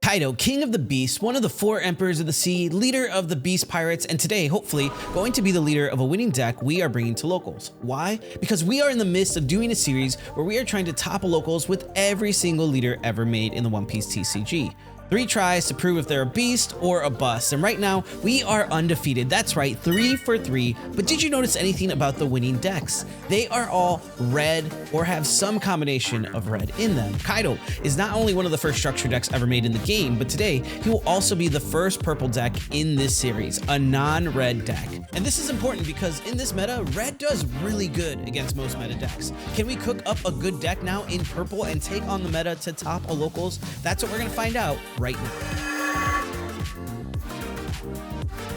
Kaido, king of the beasts, one of the 4 emperors of the sea, leader of the beast pirates, and today, hopefully, going to be the leader of a winning deck we are bringing to locals. Why? Because we are in the midst of doing a series where we are trying to topple locals with every single leader ever made in the One Piece TCG. 3 tries to prove if they're a beast or a bust, and right now we are undefeated. That's right, 3 for 3. But did you notice anything about the winning decks? They are all red or have some combination of red in them. Kaido is not only one of the first structure decks ever made in the game, but today he will also be the first purple deck in this series, a non-red deck. And this is important because in this meta, red does really good against most meta decks. Can we cook up a good deck now in purple and take on the meta to top a locals? That's what we're gonna find out right now.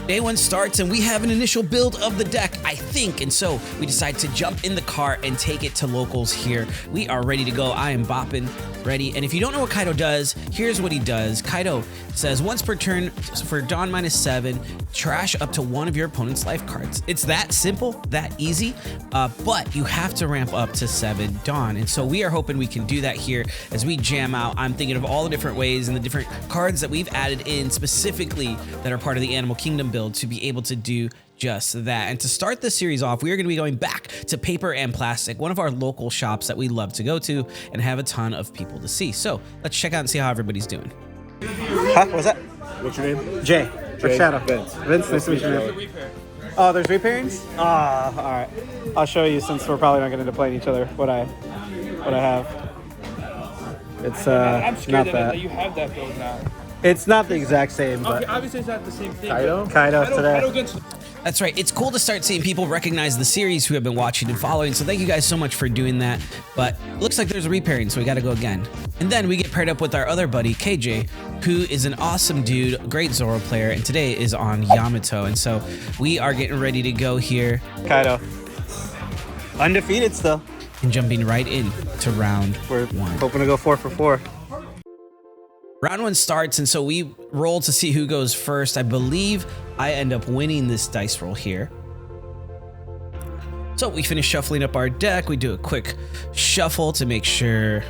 Day 1 starts and we have an initial build of the deck, I think, and so we decide to jump in the car and take it to locals here. We are ready to go. I am bopping, ready. And if you don't know what Kaido does, here's what he does. Kaido says once per turn for Dawn -7, trash up to 1 of your opponent's life cards. It's that simple, that easy, but you have to ramp up to 7 Dawn. And so we are hoping we can do that here as we jam out. I'm thinking of all the different ways and the different cards that we've added in specifically that are part of the Animal Kingdom build to be able to do just that. And to start this series off, we are going to be going back to Paper and Plastic, one of our local shops that we love to go to and have a ton of people to see. So let's check out and see how everybody's doing. Huh? What's that? What's your name? Jay. Or Shadow. Vince. Vince, nice to meet you. Oh, there's repairings? Ah, all right. I'll show you since we're probably not going to end up playing each other what I have. It's I'm scared not that. that you have that build now. It's not the exact same, but Okay, obviously it's not the same thing. Kaido? Kaido today. Kaido against... That's right. It's cool to start seeing people recognize the series who have been watching and following. So thank you guys so much for doing that. But looks like there's a repairing, so we got to go again. And then we get paired up with our other buddy, KJ, who is an awesome dude, great Zoro player, and today is on Yamato. And so we are getting ready to go here. Kaido. Undefeated still. And jumping right in to round We're 1. hoping to go 4 for 4. Round 1 starts, and so we roll to see who goes first. I believe I end up winning this dice roll here. So we finish shuffling up our deck. We do a quick shuffle to make sure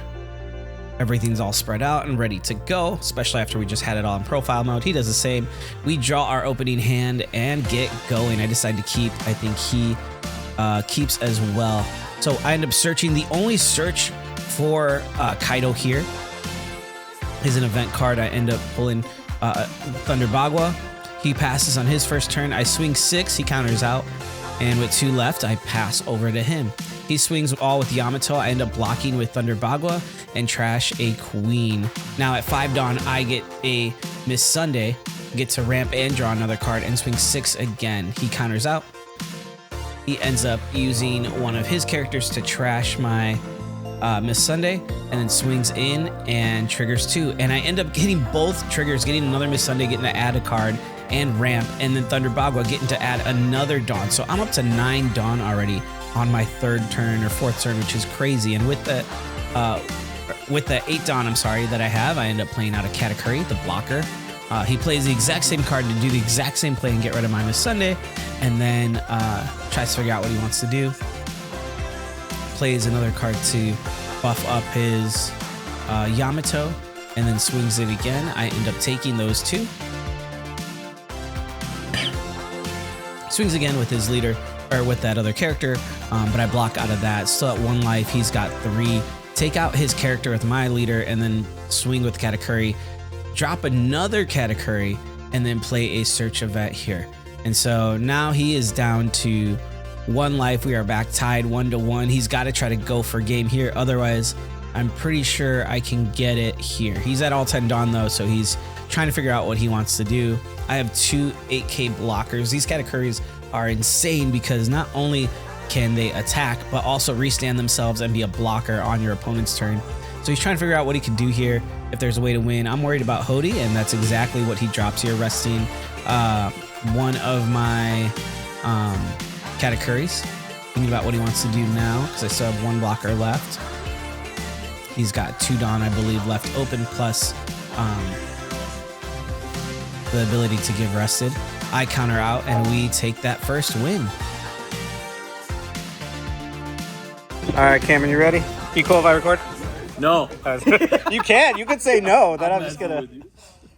everything's all spread out and ready to go, especially after we just had it all in profile mode. He does the same. We draw our opening hand and get going. I decide to keep. I think he keeps as well. So I end up searching. The only search for Kaido here is an event card. I end up pulling Thunder Bagua. He passes on his first turn. I swing 6, he counters out, and with 2 left, I pass over to him. He swings all with Yamato. I end up blocking with Thunder Bagua and trash a queen. Now at 5 Dawn, I get a Miss Sunday, get to ramp and draw another card and swing 6 again. He counters out. He ends up using one of his characters to trash my Miss Sunday, and then swings in and triggers 2. And I end up getting both triggers, getting another Miss Sunday, getting to add a card and ramp, and then Thunder Bagua getting to add another Dawn. So I'm up to 9 Dawn already on my 3rd turn or 4th turn, which is crazy. And with the 8 Dawn, I'm sorry, that I have, I end up playing out a Katakuri, the blocker. He plays the exact same card to do the exact same play and get rid of my Miss Sunday, and then tries to figure out what he wants to do. Plays another card to buff up his Yamato, and then swings it again. I end up taking those 2. Swings again with his leader, or with that other character, but I block out of that. Still at 1 life, he's got 3. Take out his character with my leader, and then swing with Katakuri. Drop another Katakuri, and then play a search event here. And so now he is down to 1 life. We are back tied 1-1. He's got to try to go for game here. Otherwise, I'm pretty sure I can get it here. He's at all 10 Dawn though, so he's trying to figure out what he wants to do. I have 2 8K blockers. These Katakuris are insane because not only can they attack, but also restand themselves and be a blocker on your opponent's turn. So he's trying to figure out what he can do here, if there's a way to win. I'm worried about Hody, and that's exactly what he drops here, resting one of my Katakuris. Thinking about what he wants to do now, because I still have 1 blocker left. He's got 2 Dawn, I believe, left open, plus the ability to give rested. I counter out, and we take that first win. All right, Cameron, you ready? You cool if I record? No. You can. You could say no. Then I'm just gonna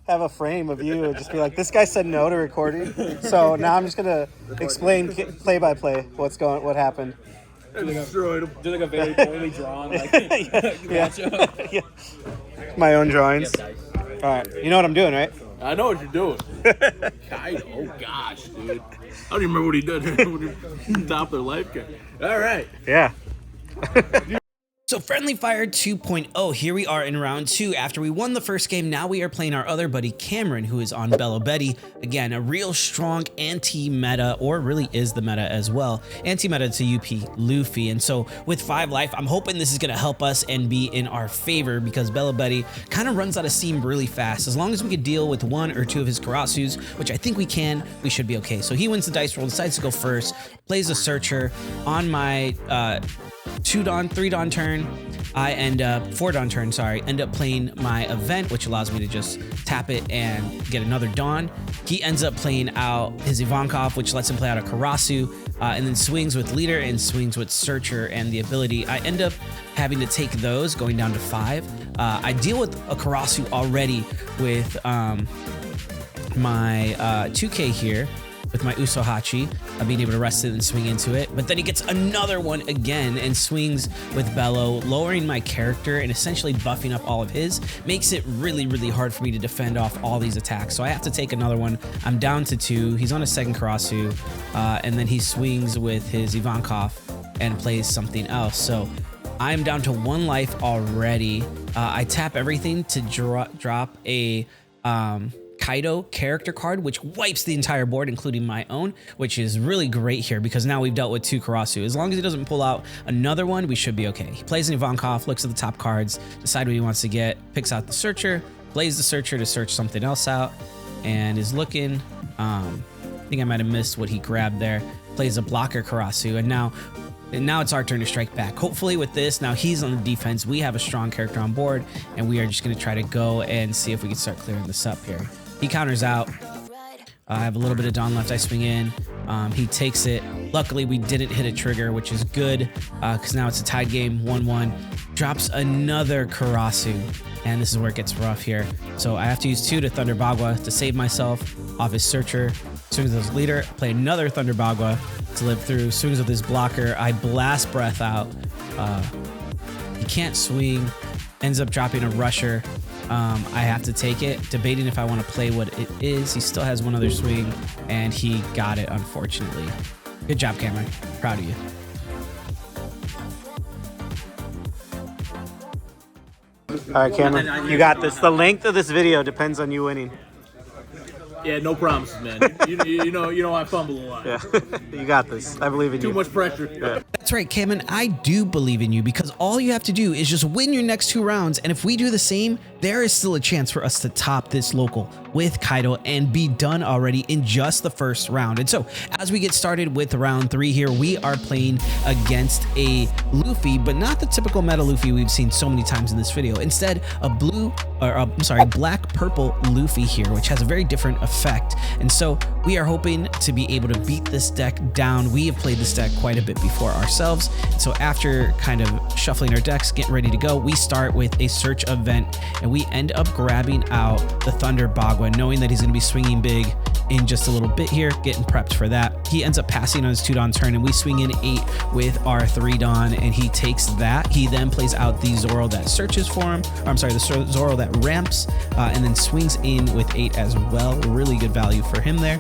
have a frame of you and just be like, this guy said no to recording. So now I'm just gonna explain play by play what happened. Destroyed him. Do like a very poorly drawn, like, yeah. My own drawings. All right, you know what I'm doing, right? I know what you're doing. Kaido, oh gosh, dude. I don't even remember what he did when he topped their life care. All right. Yeah. So Friendly Fire 2.0, here we are in round 2. After we won the first game, now we are playing our other buddy Cameron, who is on Bello Betty. Again, a real strong anti-meta, or really is the meta as well. Anti-meta to UP Luffy. And so with 5 life, I'm hoping this is going to help us and be in our favor, because Bello Betty kind of runs out of steam really fast. As long as we can deal with 1 or 2 of his Karasus, which I think we can, we should be okay. So he wins the dice roll, decides to go first, plays a Searcher on my 2-Dawn, 3-Dawn turn. I end up 4-Dawn turn, end up playing my event, which allows me to just tap it and get another Dawn. He ends up playing out his Ivankov, which lets him play out a Karasu, and then swings with Leader and swings with Searcher and the ability. I end up having to take those, going down to 5. I deal with a Karasu already with my 2K here, with my Usohachi, being able to rest it and swing into it. But then he gets another one again and swings with Bello, lowering my character and essentially buffing up all of his. Makes it really, really hard for me to defend off all these attacks. So I have to take another one. I'm down to 2. He's on a second Karasu, and then he swings with his Ivankov and plays something else. So I'm down to 1 life already. I tap everything to drop a Kaido character card, which wipes the entire board, including my own, which is really great here because now we've dealt with 2 Karasu. As long as he doesn't pull out another one, we should be okay. He plays an Ivankov, looks at the top cards, decides what he wants to get, picks out the Searcher, plays the Searcher to search something else out, and is looking. I think I might have missed what he grabbed there. Plays a blocker Karasu, and now it's our turn to strike back. Hopefully with this, now he's on the defense. We have a strong character on board, and we are just going to try to go and see if we can start clearing this up here. He counters out. I have a little bit of Dawn left. I swing in. He takes it. Luckily, we didn't hit a trigger, which is good because now it's a tied game, 1-1. Drops another Karasu, and this is where it gets rough here. So I have to use 2 to Thunder Bagua to save myself off his Searcher. Swings with his Leader. Play another Thunder Bagua to live through. Swings with his blocker. I blast Breath out. He can't swing. Ends up dropping a Rusher. I have to take it, debating if I want to play what it is. He still has 1 other swing, and he got it, unfortunately. Good job, Cameron. Proud of you. All right, Cameron, you got this. The length of this video depends on you winning. Yeah, no promises, man. You know I fumble a lot. Yeah, you got this. I believe in you. Too much pressure. Yeah. That's right, Cameron. I do believe in you because all you have to do is just win your next 2 rounds. And if we do the same, there is still a chance for us to top this local with Kaido and be done already in just the first round. And so as we get started with round 3 here, we are playing against a Luffy, but not the typical meta Luffy we've seen so many times in this video. Instead, a black-purple Luffy here, which has a very different effect. And so we are hoping to be able to beat this deck down. We have played this deck quite a bit before ourselves. So after kind of shuffling our decks, getting ready to go, we start with a search event and we end up grabbing out the Thunder Bagua, knowing that he's going to be swinging big in just a little bit here, getting prepped for that. He ends up passing on his 2-Dawn turn and we swing in 8 with our 3-Dawn and he takes that. He then plays out the Zoro that searches for him, or I'm sorry, the Zoro that ramps, and then swings in with 8 as well. Really good value for him there.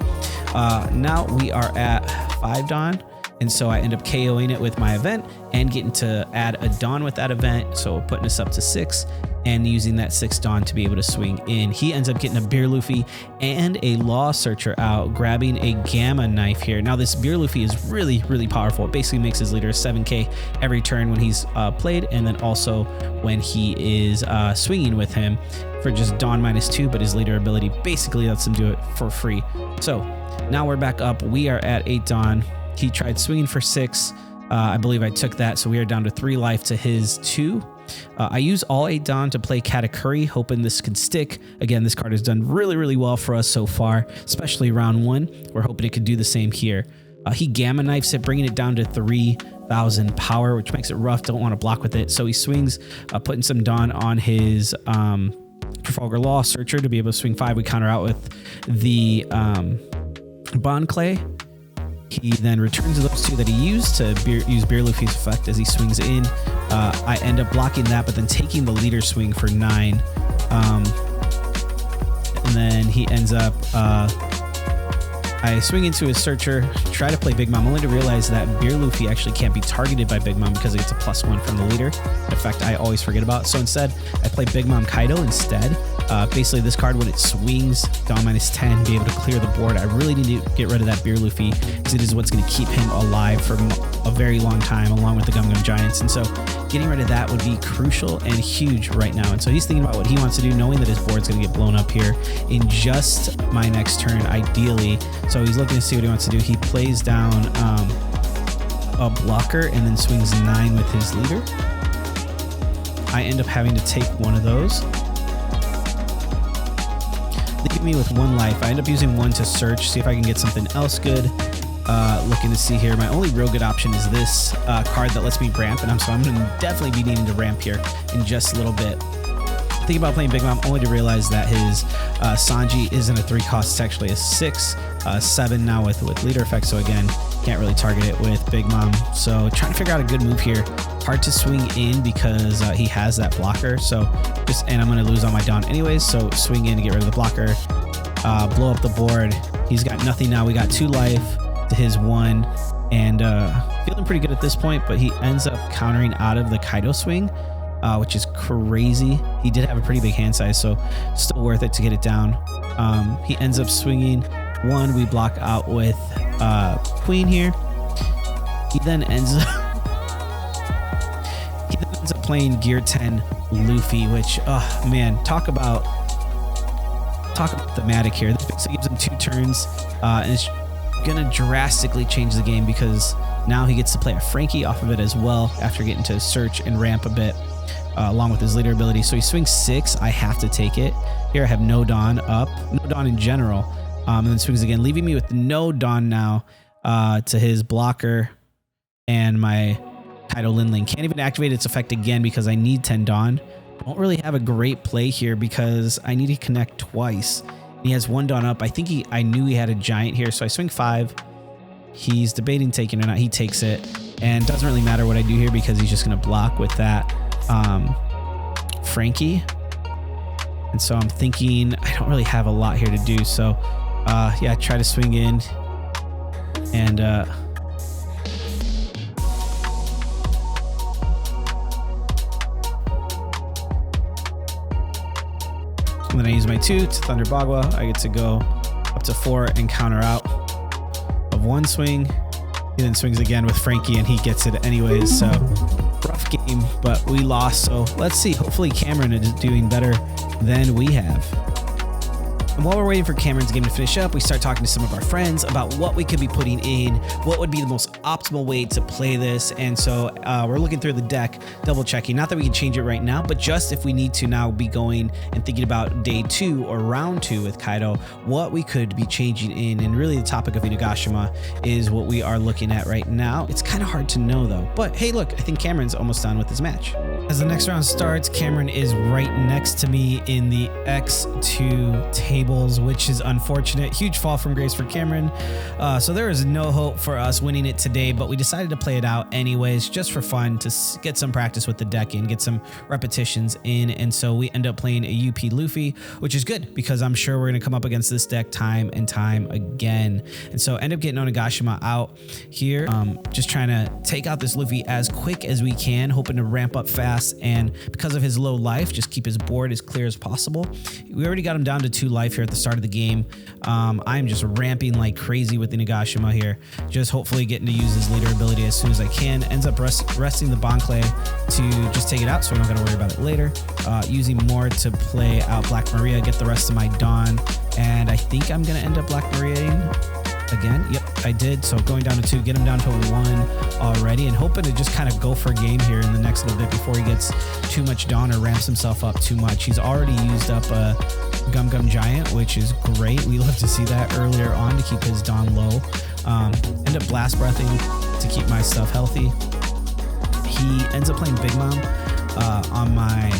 Now we are at 5-Dawn. And so I end up KOing it with my event and getting to add a Dawn with that event. So putting us up to 6 and using that 6 Dawn to be able to swing in. He ends up getting a Beer Luffy and a Law Searcher out, grabbing a Gamma Knife here. Now this Beer Luffy is really, really powerful. It basically makes his leader 7k every turn when he's played, and then also when he is swinging with him for just Dawn -2, but his leader ability basically lets him do it for free. So now we're back up. We are at 8 Dawn. He tried swinging for 6. I believe I took that, so we are down to 3 life to his 2. I use all 8 Dawn to play Katakuri, hoping this can stick. Again, this card has done really, really well for us so far, especially round 1. We're hoping it could do the same here. He Gamma Knifes it, bringing it down to 3. 1000 power, which makes it rough. Don't want to block with it. So he swings, putting some Dawn on his Trafalgar Law Searcher to be able to swing 5. We counter out with the Bond Clay. He then returns those 2 that he used to use Beer Luffy's effect as he swings in. I end up blocking that, but then taking the leader swing for 9. And then he ends up... I swing into his Searcher, try to play Big Mom, only to realize that Beer Luffy actually can't be targeted by Big Mom because it gets a +1 from the leader. In fact, I always forget about. So instead, I play Big Mom Kaido instead. Basically, this card, when it swings Dawn -10, be able to clear the board. I really need to get rid of that Beer Luffy because it is what's going to keep him alive for a very long time, along with the Gum Gum Giants. And so getting rid of that would be crucial and huge right now. And so he's thinking about what he wants to do, knowing that his board's going to get blown up here in just my next turn, ideally. So he's looking to see what he wants to do. He plays down a blocker and then swings 9 with his leader. I end up having to take one of those. Leaving me with 1 life. I end up using 1 to search, see if I can get something else good. Looking to see here. My only real good option is this card that lets me ramp, and so I'm going to definitely be needing to ramp here in just a little bit. Thinking about playing Big Mom, only to realize that his Sanji isn't a 3 cost, it's actually a 6, 7 now with leader effect. So again, can't really target it with Big Mom. So trying to figure out a good move here. Hard to swing in because he has that blocker. So and I'm going to lose on my Dawn anyways. So swing in to get rid of the blocker, blow up the board. He's got nothing now. We got 2 life to his 1, and feeling pretty good at this point. But he ends up countering out of the Kaido swing. Which is crazy. He did have a pretty big hand size, so still worth it to get it down. He ends up swinging 1. We block out with Queen here. He then ends up playing Gear 10 Luffy, which, oh man, talk about thematic here. This basically gives him 2 turns, and it's gonna drastically change the game because now he gets to play a Frankie off of it as well after getting to search and ramp a bit. Along with his leader ability. So he swings 6. I have to take it. Here I have no Dawn up. No Dawn in general. And then swings again, leaving me with no Dawn now to his blocker and my Kaido Linling. Can't even activate its effect again because I need 10 Dawn. Don't really have a great play here because I need to connect twice. He has 1 Dawn up. I knew he had a giant here, so I swing 5. He's debating taking it or not. He takes it. And it doesn't really matter what I do here because he's just going to block with that Frankie. And so I'm thinking I don't really have a lot here to do. So yeah, try to swing in and and then I use my 2 to Thunder Bagua. I get to go up to 4 and counter out of 1 swing. He then swings again with Frankie and he gets it anyways. So rough game, but we lost. So let's see. Hopefully Cameron is doing better than we have. And while we're waiting for Cameron's game to finish up, we start talking to some of our friends about what we could be putting in, what would be the most optimal way to play this. And so we're looking through the deck, double checking, not that we can change it right now, but just if we need to now be going and thinking about day 2 or round 2 with Kaido, what we could be changing in. And really the topic of Inugashima is what we are looking at right now. It's kind of hard to know though, but hey, look, I think Cameron's almost done with his match. As the next round starts, Cameron is right next to me in the X2 tables, which is unfortunate. Huge fall from grace for Cameron. So there is no hope for us winning it today, but we decided to play it out anyways, just for fun, to get some practice with the deck and get some repetitions in. And so we end up playing a UP Luffy, which is good because I'm sure we're going to come up against this deck time and time again. And so end up getting Onigashima out here. Just trying to take out this Luffy as quick as we can, hoping to ramp up fast. And because of his low life, just keep his board as clear as possible. We already got him down to 2 life here at the start of the game. I'm just ramping like crazy with Inugashima here, just hopefully getting to use his leader ability as soon as I can. Ends up resting the Bonclay to just take it out so we don't got to worry about it later. Using more to play out Black Maria, get the rest of my Dawn, and I think I'm going to end up Black Mariaing again. Yep, I did. So going down to 2, get him down to 1 already, and hoping to just kind of go for game here in the next little bit before he gets too much Dawn or ramps himself up too much. He's already used up a Gum Gum Giant, which is great. We love to see that earlier on to keep his Dawn low. End up Blast Breathing to keep my stuff healthy. he ends up playing Big Mom on my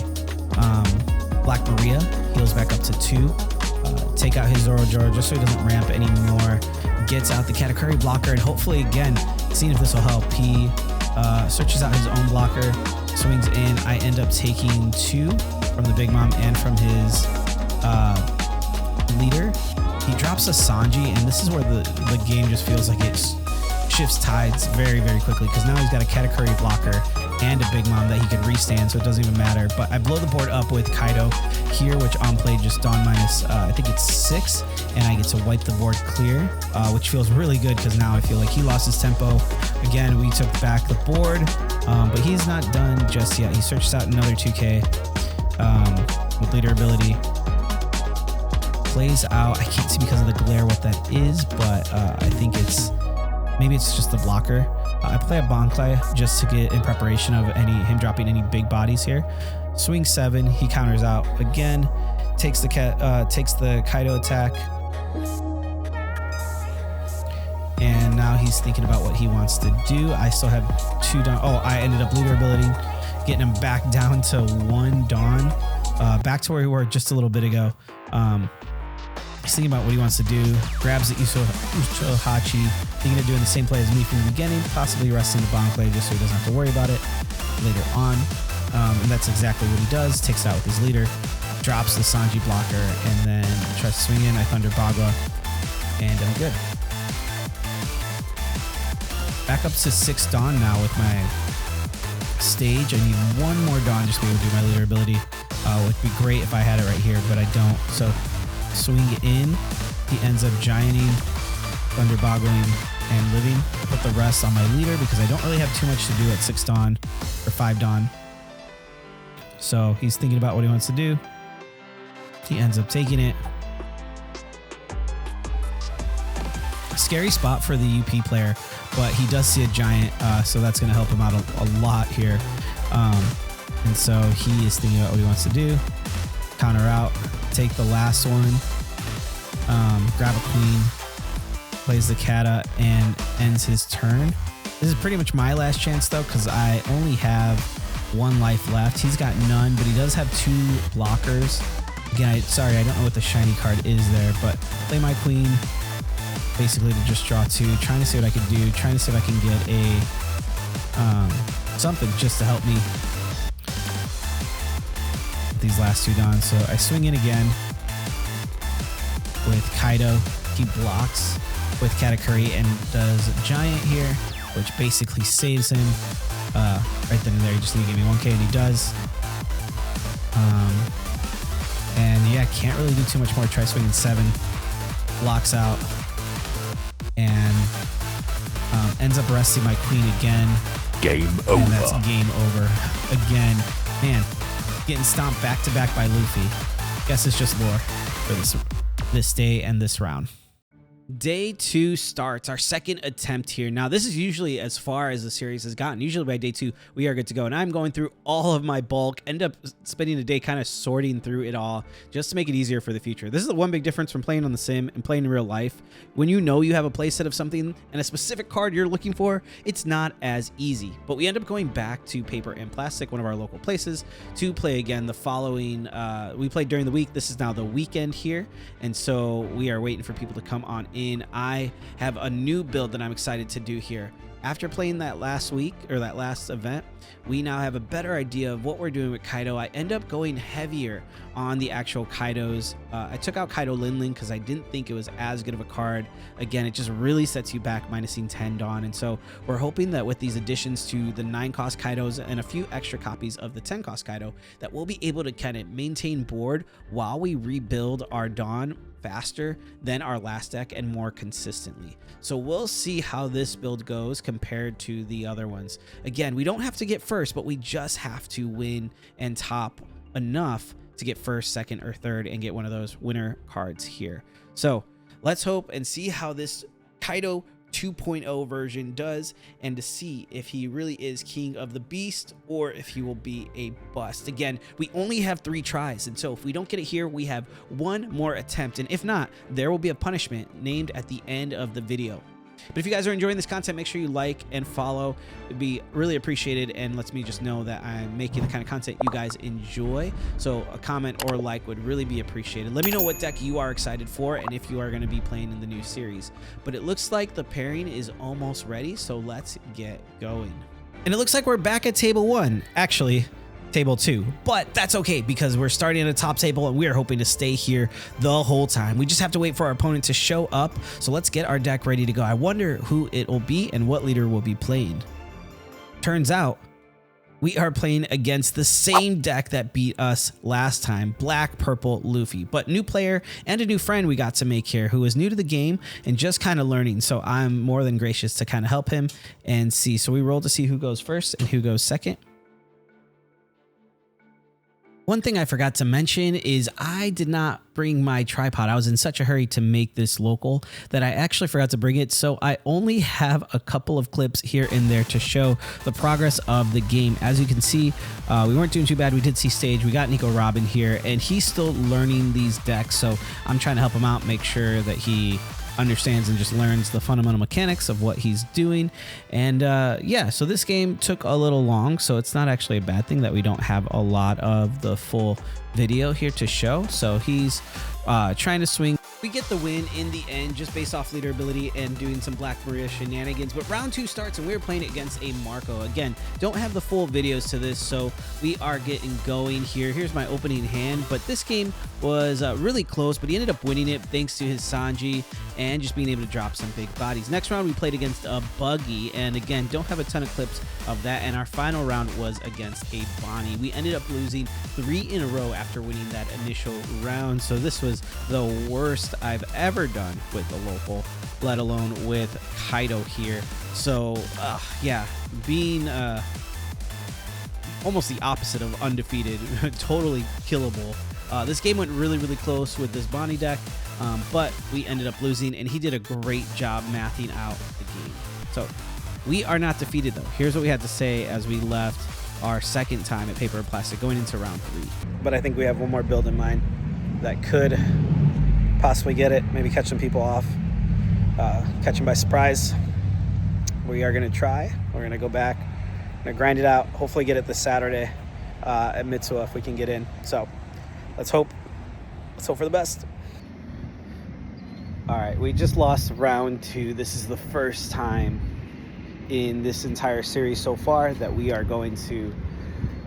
Black Maria. Heals back up to 2. Take out his Zoroark just so he doesn't ramp anymore. Gets out the Katakuri blocker, and hopefully, again, seeing if this will help, he searches out his own blocker, swings in. I end up taking 2 from the Big Mom and from his leader. He drops a Sanji, and this is where the game just feels like it shifts tides very, very quickly, because now he's got a Katakuri blocker and a Big Mom that he can restand, so it doesn't even matter. But I blow the board up with Kaido here, which on play just Dawn minus, I think it's 6, and I get to wipe the board clear, which feels really good because now I feel like he lost his tempo. Again, we took back the board, but he's not done just yet. He searches out another 2K with leader ability. Plays out, I can't see because of the glare what that is, but I think maybe it's just the blocker. I play a Bankai just to get in preparation of him dropping any big bodies here. Swing 7, he counters out again, takes the Kaido attack, and now he's thinking about what he wants to do. I still have 2 Dawn. Oh, I ended up leader ability, getting him back down to 1 Dawn, back to where we were just a little bit ago. He's thinking about what he wants to do, grabs the Uchihachi, thinking of doing the same play as me from the beginning, possibly resting the Bankai just so he doesn't have to worry about it later on. And that's exactly what he does. Takes it out with his leader, drops the Sanji blocker, and then tries to swing in. I Thunder Bagua, and I'm good. Back up to 6 Dawn now with my stage. I need 1 more Dawn just to be able to do my leader ability. Would be great if I had it right here, but I don't. So swing in. He ends up gianting, Thunder Boggling, and living. Put the rest on my leader because I don't really have too much to do at 6 Dawn or 5 Dawn. So he's thinking about what he wants to do. He ends up taking it. Scary spot for the UP player, but he does see a giant, so that's going to help him out a lot here. And so he is thinking about what he wants to do. Counter out, take the last one, grab a queen, plays the Kata, and ends his turn. This is pretty much my last chance though, because I only have 1 life left. He's got none, but he does have 2 blockers. Again, sorry, I don't know what the shiny card is there, but play my queen, basically to just draw 2, trying to see what I can do, trying to see if I can get a something just to help me with these last 2 Dawns. So I swing in again with Kaido. He blocks with Katakuri and does a giant here, which basically saves him. Right then and there, he just need to give me 1K, and he does. And yeah, can't really do too much more. Try swinging 7, blocks out, and ends up resting my queen again. Game over. And that's game over again. Man, getting stomped back to back by Luffy. Guess it's just lore for this day and this round. Day 2 starts, our second attempt here. Now, this is usually as far as the series has gotten. Usually by day 2, we are good to go. And I'm going through all of my bulk, end up spending the day kind of sorting through it all just to make it easier for the future. This is the one big difference from playing on the sim and playing in real life. When you know you have a playset of something and a specific card you're looking for, it's not as easy. But we end up going back to Paper and Plastic, one of our local places, to play again the following. We played during the week. This is now the weekend here. And so we are waiting for people to come on in. I have a new build that I'm excited to do here. After playing that last week or that last event, we now have a better idea of what we're doing with Kaido. I end up going heavier on the actual Kaidos. I took out Kaido Linling because I didn't think it was as good of a card. Again, it just really sets you back, minusing 10 Dawn. And so we're hoping that with these additions to the 9-cost Kaidos and a few extra copies of the 10-cost Kaido, that we'll be able to kind of maintain board while we rebuild our Dawn faster than our last deck and more consistently. So we'll see how this build goes compared to the other ones. Again, we don't have to get first, but we just have to win and top enough to get first, second, or third and get one of those winner cards here. So let's hope and see how this Kaido 2.0 version does, and to see if he really is king of the beast or if he will be a bust. Again, we only have 3 tries, and so if we don't get it here, we have 1 more attempt, and if not, there will be a punishment named at the end of the video. But if you guys are enjoying this content, make sure you like and follow. It'd be really appreciated and lets me just know that I'm making the kind of content you guys enjoy. So a comment or like would really be appreciated. Let me know what deck you are excited for and if you are going to be playing in the new series. But it looks like the pairing is almost ready, so let's get going. And it looks like we're back at table 1. Actually, table 2, but that's okay because we're starting at a top table and we're hoping to stay here the whole time. We just have to wait for our opponent to show up. So let's get our deck ready to go. I wonder who it will be and what leader will be playing. Turns out we are playing against the same deck that beat us last time, Black Purple Luffy, but new player and a new friend we got to make here who is new to the game and just kind of learning. So I'm more than gracious to kind of help him and see. So we roll to see who goes first and who goes second. One thing I forgot to mention is I did not bring my tripod. I was in such a hurry to make this local that I actually forgot to bring it. So I only have a couple of clips here and there to show the progress of the game. As you can see, we weren't doing too bad. We did see stage. We got Nico Robin here and he's still learning these decks. So I'm trying to help him out, make sure that he understands and just learns the fundamental mechanics of what he's doing. And yeah, so this game took a little long, so it's not actually a bad thing that we don't have a lot of the full video here to show. So he's trying to swing. We get the win in the end just based off leader ability and doing some Black Maria shenanigans. But round 2 starts and we're playing against a Marco. Again, don't have the full videos to this, so we are getting going here. Here's my opening hand, but this game was really close, but he ended up winning it thanks to his Sanji and just being able to drop some big bodies. Next round we played against a Buggy, and again, don't have a ton of clips of that. And our final round was against a Bonnie. We ended up losing 3 in a row after winning that initial round, so this was the worst I've ever done with the local, let alone with Kaido here. So yeah, being almost the opposite of undefeated, totally killable. This game went really close with this Bonnie deck, but we ended up losing, and he did a great job mathing out the game. So we are not defeated though. Here's what we had to say as we left our second time at Paper and Plastic going into round 3. But I think we have one more build in mind that could possibly get it, maybe catch some people off, catch them by surprise. We are going to try. We're going to go back, going to grind it out, hopefully get it this Saturday at Mitsuwa if we can get in. So let's hope for the best. All right, we just lost round 2. This is the first time in this entire series so far that we are going to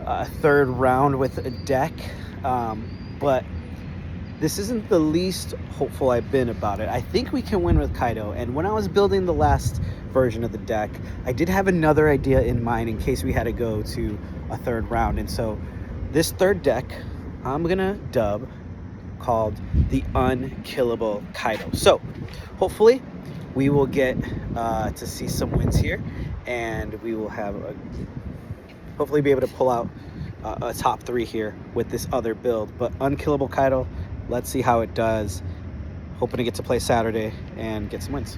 a 3rd round with a deck, but this isn't the least hopeful I've been about it. I think we can win with Kaido, and when I was building the last version of the deck, I did have another idea in mind in case we had to go to a 3rd round. And so this 3rd deck I'm gonna dub called the Unkillable Kaido. So hopefully we will get to see some wins here, and we will have hopefully be able to pull out a top 3 here with this other build. But Unkillable Kaido, let's see how it does. Hoping to get to play Saturday and get some wins.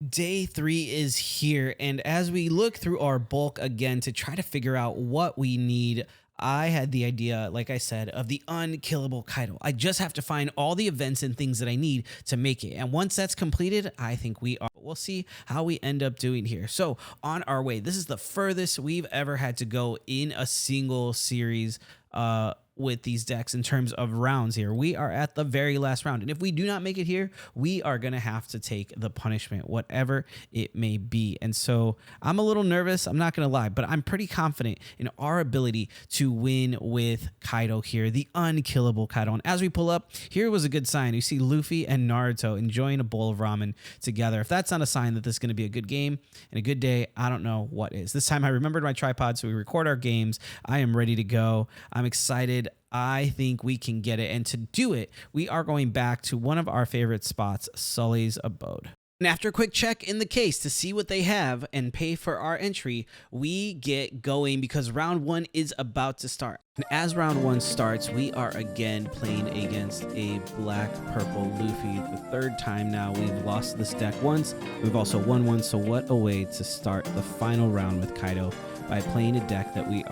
Day 3 is here, and as we look through our bulk again to try to figure out what we need, I had the idea, like I said, of the Unkillable Kaido. I just have to find all the events and things that I need to make it. And once that's completed, I think we are. We'll see how we end up doing here. So on our way, this is the furthest we've ever had to go in a single series with these decks in terms of rounds here. We are at the very last round, and if we do not make it here, we are gonna have to take the punishment, whatever it may be. And so I'm a little nervous, I'm not gonna lie, but I'm pretty confident in our ability to win with Kaido here, the Unkillable Kaido. And as we pull up, here was a good sign. You see Luffy and Naruto enjoying a bowl of ramen together. If that's not a sign that this is gonna be a good game and a good day, I don't know what is. This time I remembered my tripod, so we record our games. I am ready to go. I'm excited. I think we can get it. And to do it, we are going back to one of our favorite spots, Sully's Abode. And after a quick check in the case to see what they have and pay for our entry, we get going because round 1 is about to start. And as round 1 starts, we are again playing against a Black Purple Luffy. The 3rd time now we've lost this deck once. We've also won one, so what a way to start the final round with Kaido, by playing a deck that we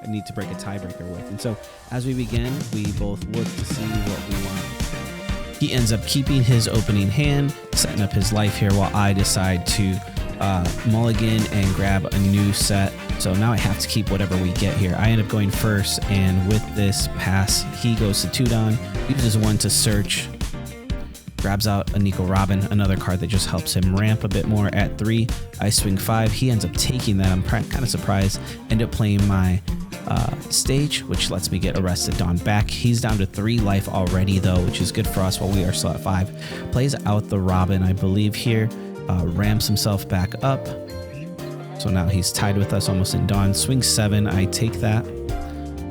need to break a tiebreaker with. And so as we begin, we both look to see what we want. He ends up keeping his opening hand, setting up his life here while I decide to mulligan and grab a new set. So now I have to keep whatever we get here. I end up going first, and with this pass, he goes to 2 Don, uses 1 to search, grabs out a Nico Robin, another card that just helps him ramp a bit more at 3. I swing 5. He ends up taking that. I'm kind of surprised. End up playing my stage, which lets me get Arrested Dawn back. He's down to 3 life already, though, which is good for us while we are still at 5. Plays out the Robin, I believe, here. Ramps himself back up. So now he's tied with us, almost in Dawn. Swing 7. I take that,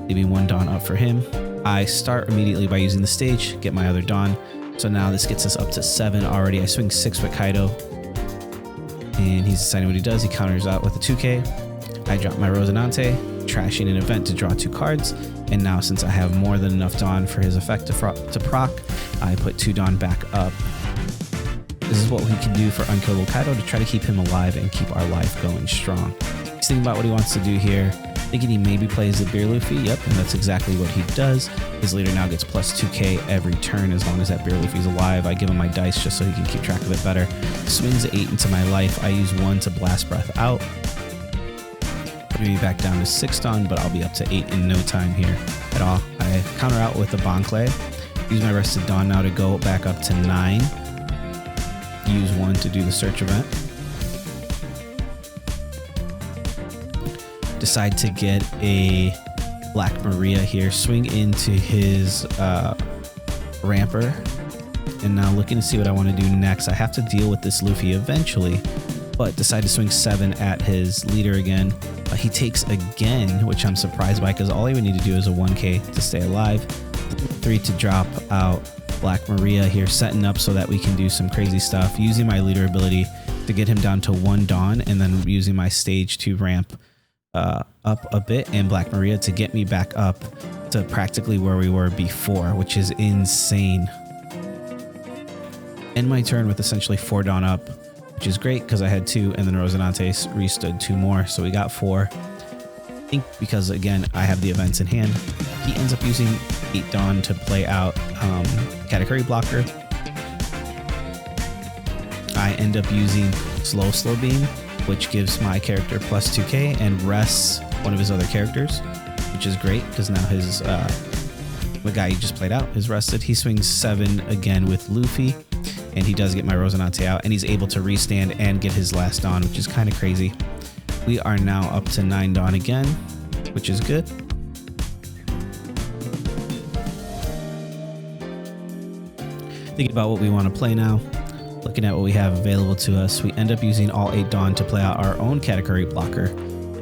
leaving 1 Dawn up for him. I start immediately by using the stage, get my other Dawn. So now this gets us up to 7 already. I swing 6 with Kaido, and he's deciding what he does. He counters out with a 2K. I drop my Rosinante, trashing an event to draw 2 cards. And now, since I have more than enough Dawn for his effect to proc, I put 2 Dawn back up. This is what we can do for Unkillable Kaido to try to keep him alive and keep our life going strong. He's thinking about what he wants to do here. Thinking he maybe plays the Beer Luffy. Yep, and that's exactly what he does. His leader now gets plus 2k every turn as long as that Beer Luffy's alive. I give him my dice just so he can keep track of it better. Swings 8 into my life. I use 1 to Blast Breath out. Putting me back down to 6 Dawn, but I'll be up to 8 in no time here at all. I counter out with a Bonclay. Use my Rested Dawn now to go back up to 9. Use 1 to do the search event. Decide to get a Black Maria here. Swing into his Ramper. And now looking to see what I want to do next. I have to deal with this Luffy eventually, but decide to swing 7 at his leader again. He takes again, which I'm surprised by because all he would need to do is a 1k to stay alive. 3 to drop out Black Maria here, setting up so that we can do some crazy stuff, using my leader ability to get him down to 1 Dawn, and then using my stage to ramp up a bit, and Black Maria to get me back up to practically where we were before, which is insane. End my turn with essentially 4 Dawn up, which is great because I had 2, and then Rosinante restood 2 more, so we got 4. I think because, again, I have the events in hand. He ends up using 8 Dawn to play out Katakuri Blocker. I end up using Slow Beam, which gives my character plus 2k and rests one of his other characters, which is great because now his the guy he just played out is rested. He swings 7 again with Luffy, and he does get my Rosinante out, and he's able to restand and get his last Dawn, which is kind of crazy. We are now up to 9 Dawn again, which is good. Thinking about what we want to play now. Looking at what we have available to us, we end up using all 8 Dawn to play out our own Katakuri blocker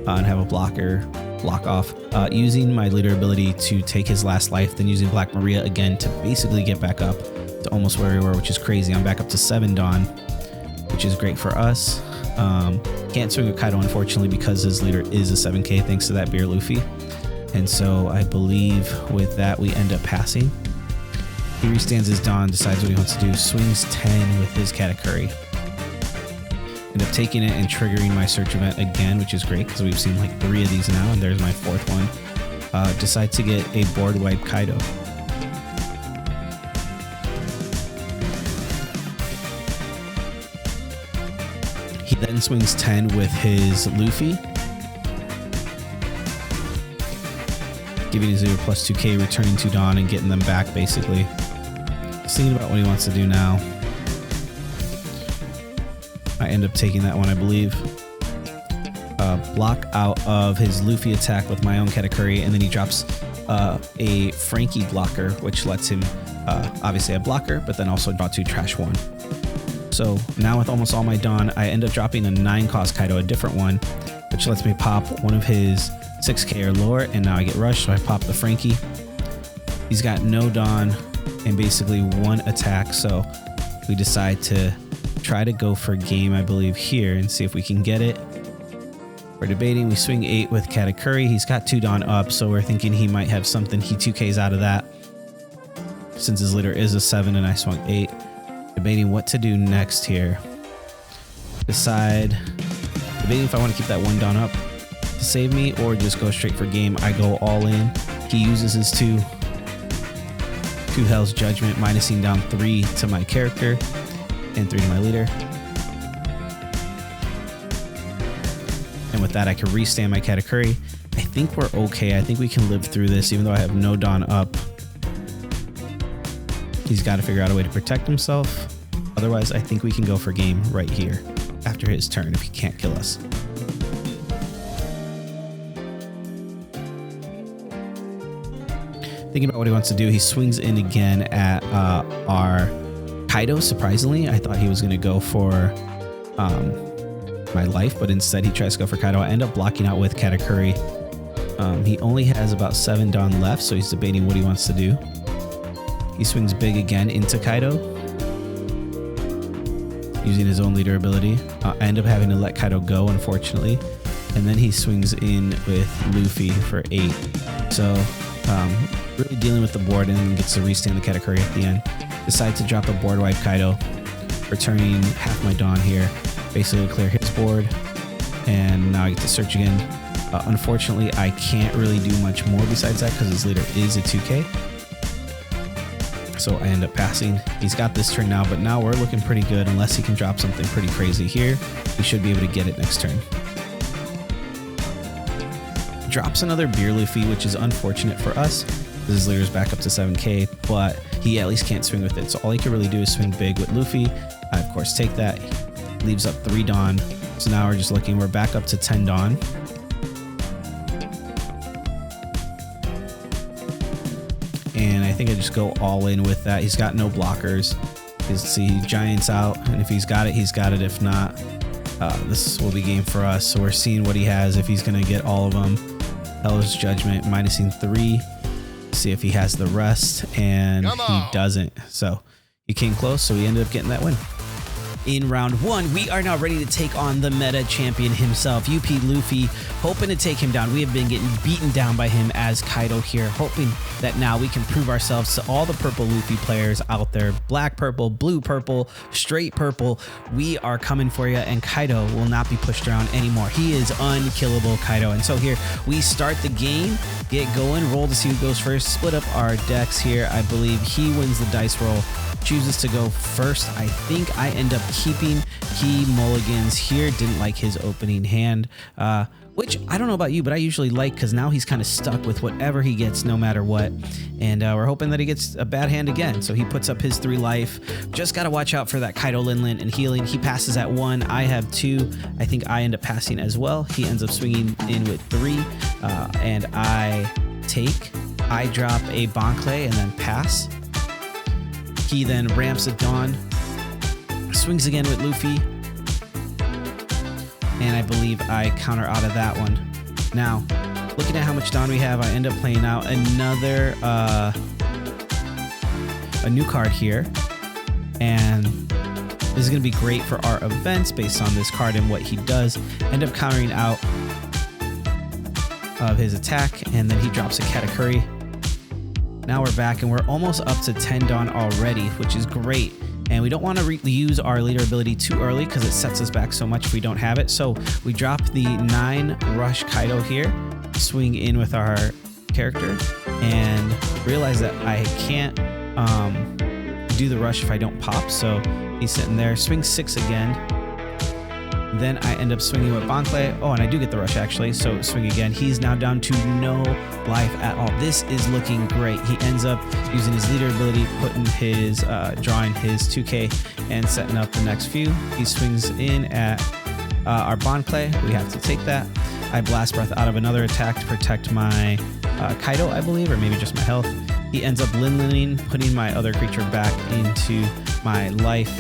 and have a blocker block off. Using my leader ability to take his last life, then using Black Maria again to basically get back up to almost where we were, which is crazy. I'm back up to 7 Dawn, which is great for us. Can't swing with Kaido, unfortunately, because his leader is a 7k thanks to that Beer Luffy. And so I believe with that, we end up passing. He restands his Dawn, decides what he wants to do, swings 10 with his Katakuri. End up taking it and triggering my search event again, which is great because we've seen like 3 of these now, and there's my 4th one. Decide to get a board wipe Kaido. He then swings 10 with his Luffy, giving his leader plus 2k, returning 2 Dawn, and getting them back basically. Just thinking about what he wants to do now. I end up taking that one, I believe. Block out of his Luffy attack with my own Katakuri, and then he drops a Frankie blocker, which lets him obviously a blocker, but then also draw 2 trash 1. So now with almost all my Dawn, I end up dropping a 9 cost Kaido, a different one, which lets me pop one of his 6k or lower, and now I get rushed, so I pop the Frankie. He's got no Dawn and basically 1 attack, so we decide to try to go for game, I believe, here and see if we can get it. We're debating. We swing 8 with Katakuri. He's got 2 Dawn up, so we're thinking he might have something. He 2Ks out of that since his leader is a 7 and I swung 8. Debating what to do next here. Debating if I want to keep that 1 Dawn up to save me or just go straight for game. I go all in. He uses his 2 Hell's Judgment, minusing down 3 to my character. and 3 to my leader. And with that, I can restand my Katakuri. I think we're okay. I think we can live through this, even though I have no Dawn up. He's got to figure out a way to protect himself. Otherwise, I think we can go for game right here after his turn if he can't kill us. Thinking about what he wants to do, he swings in again at our Kaido. Surprisingly, I thought he was going to go for my life, but instead he tries to go for Kaido. I end up blocking out with Katakuri. He only has about 7 Dawn left, so he's debating what he wants to do. He swings big again into Kaido, using his own leader ability. I end up having to let Kaido go, unfortunately. And then he swings in with Luffy for 8. So really dealing with the board, and then gets to restand the Katakuri at the end. Decide to drop a board wipe Kaido, returning half my Dawn here. Basically clear his board, and now I get to search again. Unfortunately, I can't really do much more besides that because his leader is a 2K. So I end up passing. He's got this turn now, but now we're looking pretty good. Unless he can drop something pretty crazy here, we should be able to get it next turn. Drops another Beer Luffy, which is unfortunate for us. His leader's back up to 7K, but he at least can't swing with it. So all he can really do is swing big with Luffy. I, of course, take that. Leaves up 3 Dawn. So now we're just looking. We're back up to 10 Dawn. And I think I just go all in with that. He's got no blockers. You see Giants out, and if he's got it, he's got it. If not, this will be game for us. So we're seeing what he has, if he's going to get all of them. Hell's Judgment, minusing 3. See if he has the rest, and he doesn't. So he came close, so he ended up getting that win. In round 1, we are now ready to take on the meta champion himself, UP Luffy, hoping to take him down. We have been getting beaten down by him as Kaido here, hoping that now we can prove ourselves to all the purple Luffy players out there. Black purple, blue purple, straight purple. We are coming for you, and Kaido will not be pushed around anymore. He is unkillable, Kaido. And so here we start the game, get going, roll to see who goes first, split up our decks here. I believe he wins the dice roll, chooses to go first. I think I end up keeping. He mulligans here. Didn't like his opening hand, which I don't know about you, but I usually like, because now he's kind of stuck with whatever he gets no matter what. And we're hoping that he gets a bad hand again. So he puts up his 3 life. Just got to watch out for that Kaido Linlin and healing. He passes at 1. I have 2. I think I end up passing as well. He ends up swinging in with 3. And I take. I drop a Bankley and then pass. He then ramps a Dawn, swings again with Luffy, and I believe I counter out of that one. Now, looking at how much Dawn we have, I end up playing out another, a new card here, and this is going to be great for our events based on this card and what he does. End up countering out of his attack, and then he drops a Katakuri. Now we're back, and we're almost up to 10 Dawn already, which is great. And we don't want to use our leader ability too early because it sets us back so much if we don't have it. So we drop the 9 Rush Kaido here, swing in with our character, and realize that I can't do the rush if I don't pop. So he's sitting there, swing 6 again. Then I end up swinging with Bankley. Oh, and I do get the rush actually, so swing again. He's now down to no life at all. This is looking great. He ends up using his leader ability, putting his, drawing his 2K and setting up the next few. He swings in at our Bankley. We have to take that. I Blast Breath out of another attack to protect my Kaido, I believe, or maybe just my health. He ends up Linlining, putting my other creature back into my life.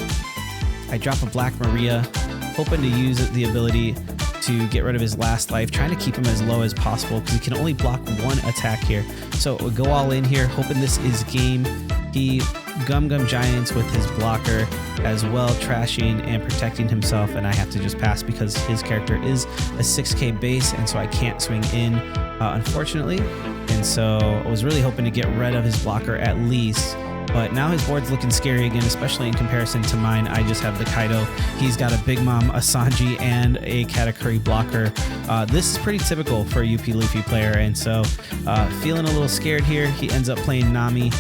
I drop a Black Maria, hoping to use the ability to get rid of his last life, trying to keep him as low as possible because he can only block 1 attack here. So we go all in here, hoping this is game. He Gum Giants with his blocker as well, trashing and protecting himself, and I have to just pass because his character is a 6K base, and so I can't swing in, unfortunately. And so I was really hoping to get rid of his blocker at least. But now his board's looking scary again, especially in comparison to mine. I just have the Kaido. He's got a Big Mom, a Sanji, and a Katakuri blocker. This is pretty typical for a UP Luffy player, and so feeling a little scared here. He ends up playing Nami.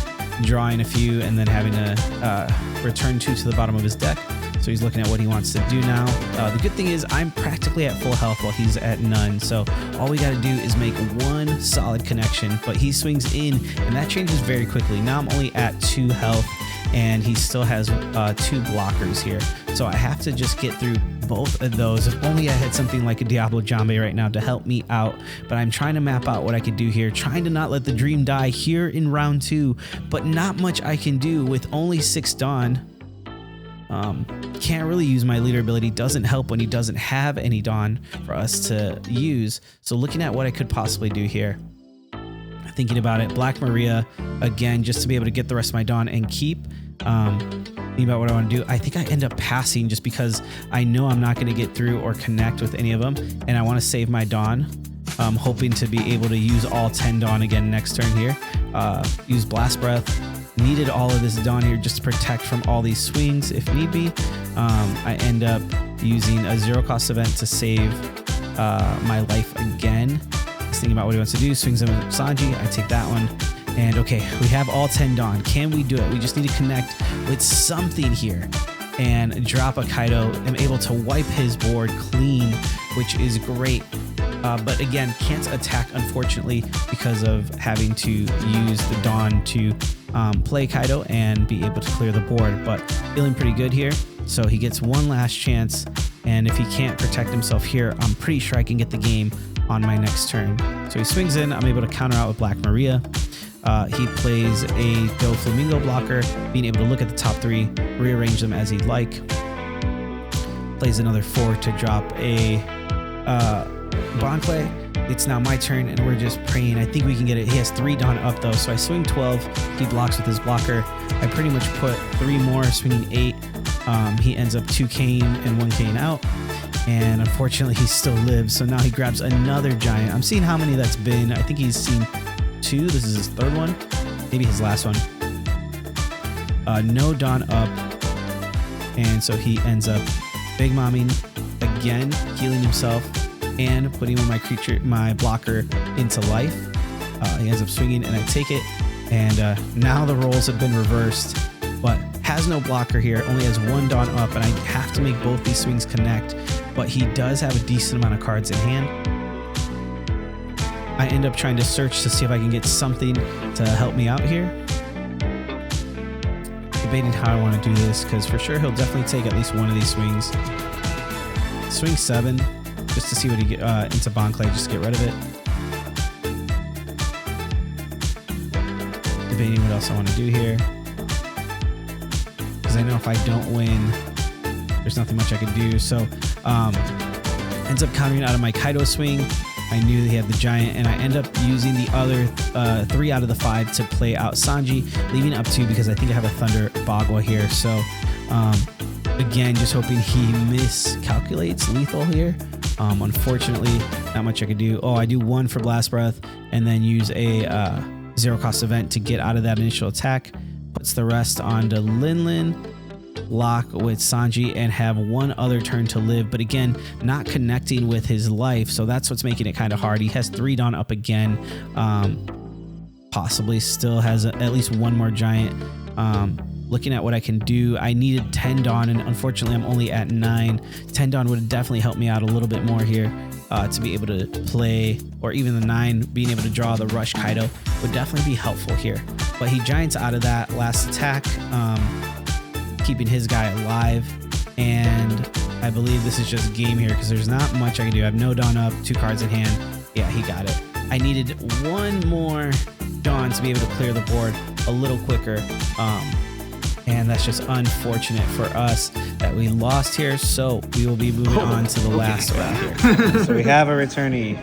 drawing a few and then having to return 2 to the bottom of his deck. So he's looking at what he wants to do now. The good thing is I'm practically at full health while he's at none. So all we got to do is make one solid connection, but he swings in and that changes very quickly. Now I'm only at 2 health and he still has 2 blockers here. So I have to just get through both of those. If only I had something like a Diablo Jambe right now to help me out, but I'm trying to map out what I could do here, trying to not let the dream die here in round 2, but not much I can do with only 6 Dawn. Can't really use my leader ability. Doesn't help when he doesn't have any Dawn for us to use. So looking at what I could possibly do here, thinking about it, Black Maria again, just to be able to get the rest of my Dawn and keep. Thinking about what I want to do, I think I end up passing just because I know I'm not going to get through or connect with any of them, and I want to save my Dawn. Hoping to be able to use all 10 Dawn again next turn here. Use Blast Breath. Needed all of this Dawn here just to protect from all these swings if need be. I end up using a 0-cost event to save my life again. He's thinking about what he wants to do. Swings him with Sanji. I take that one. And okay, we have all 10 Dawn. Can we do it? We just need to connect with something here and drop a Kaido. I'm able to wipe his board clean, which is great. But again, can't attack, unfortunately, because of having to use the Dawn to play Kaido and be able to clear the board. But feeling pretty good here. So he gets one last chance. And if he can't protect himself here, I'm pretty sure I can get the game on my next turn. So he swings in. I'm able to counter out with Black Maria. He plays a Doflamingo blocker, being able to look at the top 3, rearrange them as he'd like. Plays another 4 to drop a Boncle. It's now my turn, and we're just praying. I think we can get it. He has 3 Dawn up, though, so I swing 12. He blocks with his blocker. I pretty much put 3 more, swinging 8. He ends up 2 Kane and 1 Kane out, and unfortunately, he still lives, so now he grabs another Giant. I'm seeing how many that's been. I think he's seen 2. This is his 3rd one, maybe his last one. No Dawn up, and so he ends up Big Momming again, healing himself, and putting my blocker into life. He ends up swinging, and I take it. And now the roles have been reversed, but has no blocker here. Only has 1 Dawn up, and I have to make both these swings connect. But he does have a decent amount of cards in hand. I end up trying to search to see if I can get something to help me out here. Debating how I want to do this, because for sure he'll definitely take at least one of these swings. Swing 7. Just to see what he get into Boncle, just to get rid of it. Debating what else I want to do here, because I know if I don't win, there's nothing much I can do. So ends up countering out of my Kaido swing. I knew he had the Giant, and I end up using the other 3 out of the 5 to play out Sanji, leaving up 2 because I think I have a Thunder Bagua here. So again, just hoping he miscalculates lethal here. Unfortunately, not much I could do. Oh, I do 1 for Blast Breath and then use a 0-cost event to get out of that initial attack. Puts the rest onto Linlin, lock with Sanji, and have 1 other turn to live. But again, not connecting with his life, so that's what's making it kind of hard. He has 3 Dawn up again. Possibly still has at least 1 more Giant. Looking at what I can do, I needed 10 Dawn, and unfortunately I'm only at 9. 10 Dawn would definitely help me out a little bit more here to be able to play, or even the 9, being able to draw the Rush Kaido would definitely be helpful here. But he Giants out of that last attack, keeping his guy alive, and I believe this is just game here because there's not much I can do. I have no Dawn up, 2 cards in hand. Yeah, he got it. I needed 1 more Dawn to be able to clear the board a little quicker. And that's just unfortunate for us that we lost here. So we will be moving on to the last round here. So we have a returnee.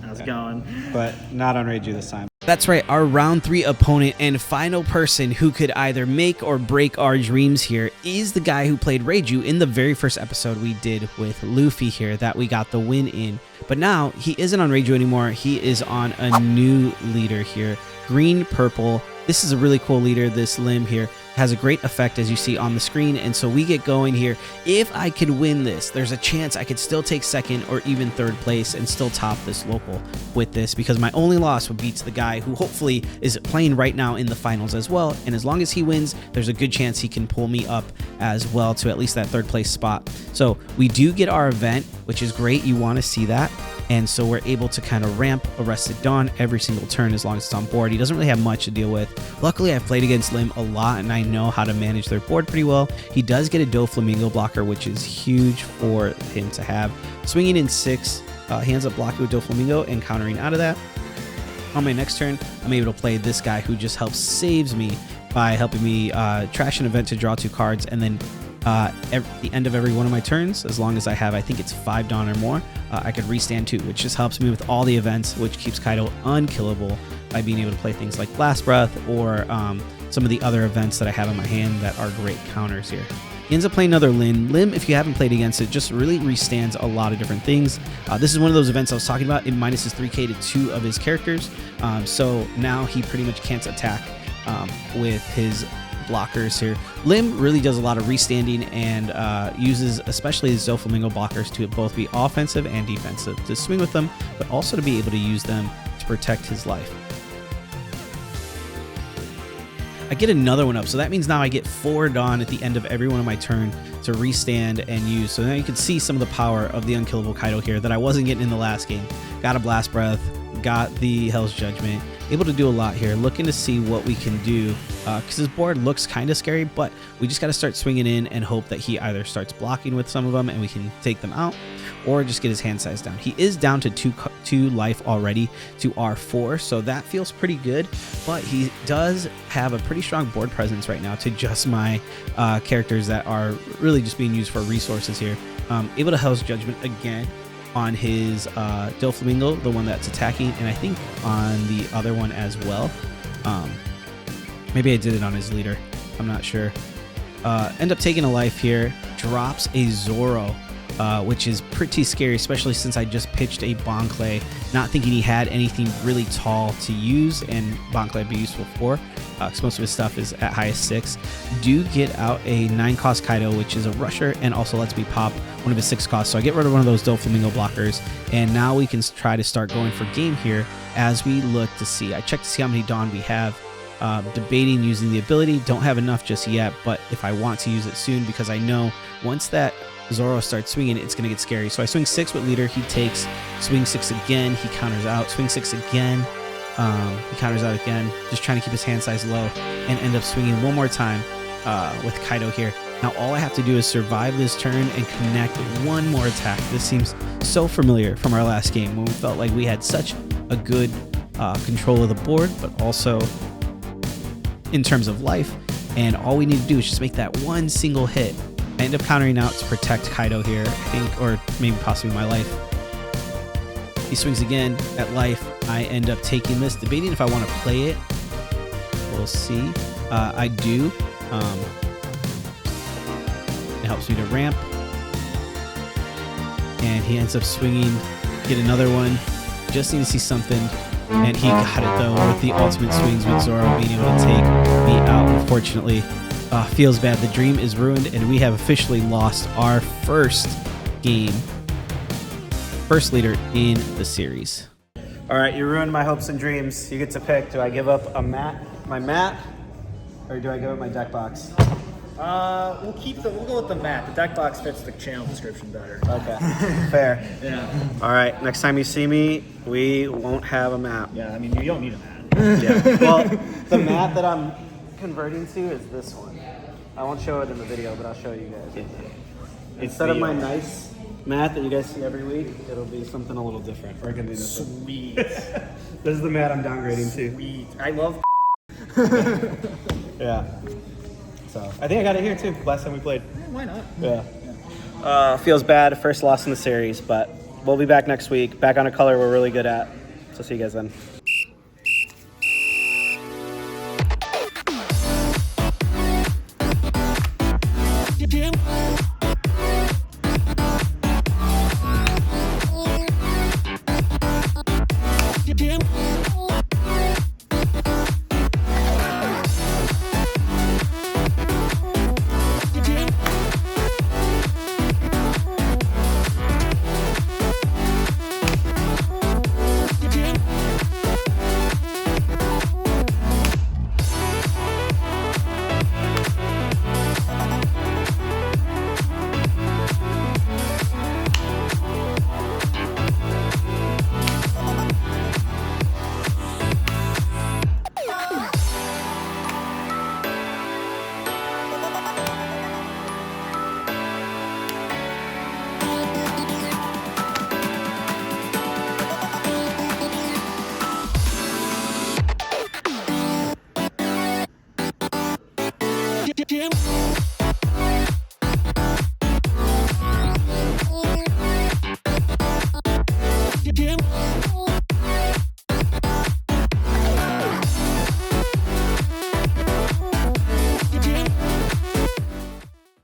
How's it going? But not on Reiju this time. That's right, our round 3 opponent and final person who could either make or break our dreams here is the guy who played Reiju in the very first episode we did with Luffy here that we got the win in. But now he isn't on Reiju anymore. He is on a new leader here, green, purple, This is a really cool leader. This limb here has a great effect, as you see on the screen, and so we get going here. If I could win this, there's a chance I could still take second or even third place and still top this local with this, because my only loss would be to the guy who hopefully is playing right now in the finals as well, and as long as he wins, there's a good chance he can pull me up as well to at least that third place spot. So we do get our event, which is great. You want to see that. And so we're able to kind of ramp Arrested Dawn every single turn as long as it's on board. He doesn't really have much to deal with. Luckily, I've played against Lim a lot, and I know how to manage their board pretty well. He does get a Doflamingo blocker, which is huge for him to have. Swinging in 6, he ends up blocking with Doflamingo and countering out of that. On my next turn, I'm able to play this guy who just saves me by helping me trash an event to draw 2 cards, and then at the end of every one of my turns, as long as I have, I think it's 5 Dawn or more, I could restand 2, which just helps me with all the events, which keeps Kaido unkillable by being able to play things like Blast Breath or some of the other events that I have in my hand that are great counters here. He ends up playing another Lin. Lim, if you haven't played against it, just really restands a lot of different things. This is one of those events I was talking about. It minuses 3k to 2 of his characters, so now he pretty much can't attack with his blockers here. Lim really does a lot of restanding and uses especially his Doflamingo blockers to both be offensive and defensive, to swing with them, but also to be able to use them to protect his life. I get another one up, so that means now I get 4 Dawn at the end of every one of my turn to restand and use. So now you can see some of the power of the unkillable Kaido here that I wasn't getting in the last game. Got a Blast Breath, got the Hell's Judgment, able to do a lot here, looking to see what we can do, because his board looks kind of scary, but we just got to start swinging in and hope that he either starts blocking with some of them and we can take them out, or just get his hand size down. He is down to 2 life already to R4, so that feels pretty good, but he does have a pretty strong board presence right now to just my characters that are really just being used for resources here. Able to Hell's Judgment again on his Doflamingo, the one that's attacking, and I think on the other one as well. Maybe I did it on his leader, I'm not sure. End up taking a life here, drops a Zoro, which is pretty scary, especially since I just pitched a Bonclay, not thinking he had anything really tall to use, and Bonclay would be useful for, because most of his stuff is at highest 6. Do get out a 9-cost Kaido, which is a rusher, and also lets me pop one of his 6 costs. So I get rid of one of those Doflamingo blockers, and now we can try to start going for game here as we look to see. I check to see how many Dawn we have. Debating using the ability, don't have enough just yet, but if I want to use it soon, because I know once that Zoro starts swinging, it's going to get scary. So I swing 6 with leader, he takes, swing 6 again, he counters out, swing 6 again, he counters out again, just trying to keep his hand size low, and end up swinging one more time with Kaido here. Now all I have to do is survive this turn and connect one more attack. This seems so familiar from our last game when we felt like we had such a good control of the board, but also in terms of life, and all we need to do is just make that one single hit. I end up countering out to protect Kaido here, I think, or maybe possibly my life. He swings again at life. I end up taking this, debating if I want to play it. We'll see. I do. It helps me to ramp. And he ends up swinging, get another one. Just need to see something. And he got it though with the ultimate swings with Zoro being able to take me out, unfortunately. Feels bad. The dream is ruined, and we have officially lost our first game. First leader in the series. All right, you ruined my hopes and dreams. You get to pick. Do I give up my mat, or do I give up my deck box? We'll go with the mat. The deck box fits the channel description better. Okay, fair. Yeah. All right, next time you see me, we won't have a map. Yeah, I mean, you don't need a mat. Yeah. Well, the map that I'm converting to is this one. I won't show it in the video, but I'll show you guys. Instead of my nice mat that you guys see every week, it'll be something a little different. We're gonna do this. Sweet. This is the mat I'm downgrading to. Sweet. I love. Yeah. So I think I got it here too. Last time we played. Why not? Yeah. Feels bad. First loss in the series, but we'll be back next week. Back on a color we're really good at. So see you guys then. Jim.